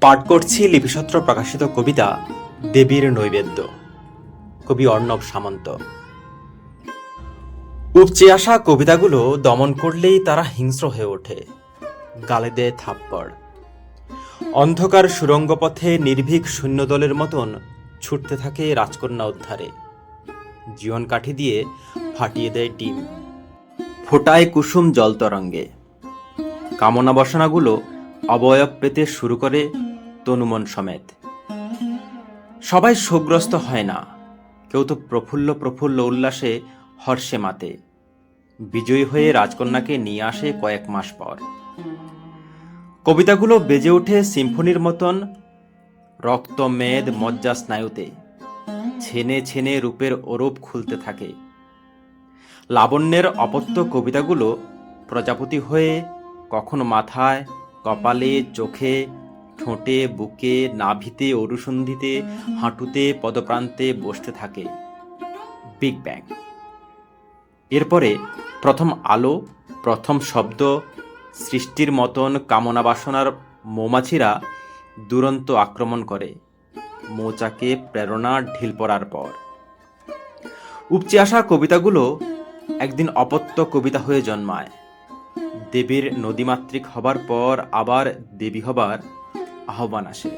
পাঠ করছি লিপিসত্র প্রকাশিত কবিতা দেবীর নৈবেদ্য। কবি অর্ণব সামন্ত। উপচে আসা কবিতাগুলো দমন করলেই তারা হিংস্র হয়ে ওঠে, গালে দেয় থাপ্পড়। অন্ধকার সুরঙ্গ পথে নির্ভীক সৈন্যদলের মতন ছুটতে থাকে রাজকন্যা উদ্ধারে। জীবন কাঠি দিয়ে ফাটিয়ে দেয় ডিম, ফোটায় কুসুম জলতরঙ্গে। কামনা বাসনাগুলো অবয়ব পেতে শুরু করে তনুমন সমেত। সবাই শোকগ্রস্ত হয় না, কেউ তো প্রফুল্ল প্রফুল্ল উল্লাসে হর্ষে মাতে। বিজয়ী হয়ে রাজকন্যাকে নিয়ে আসে কয়েক মাস পর। কবিতাগুলো বেজে ওঠে সিম্ফনির মতন রক্তমেদ মজ্জা স্নায়ুতে। ছেনে ছেনে রূপের ওরপ খুলতে থাকে। লাবণ্যের অপত্য কবিতাগুলো প্রজাপতি হয়ে কখনো মাথায়, কপালে, চোখে, ঠোঁটে, বুকে, নাভিতে, অরুসন্ধিতে, হাঁটুতে, পদপ্রান্তে বসতে থাকে। Big bang. এরপরে প্রথম আলো, প্রথম শব্দ সৃষ্টির মতন কামনা বাসনার মৌমাছিরা দুরন্ত আক্রমণ করে মৌচাকে প্রেরণার ঢিল পড়ার পর। উপচে আসা কবিতাগুলো একদিন অপত্য কবিতা হয়ে জন্মায়। দেবীর নদীমাতৃক হবার পর আবার দেবী হবার আহ্বান আসে।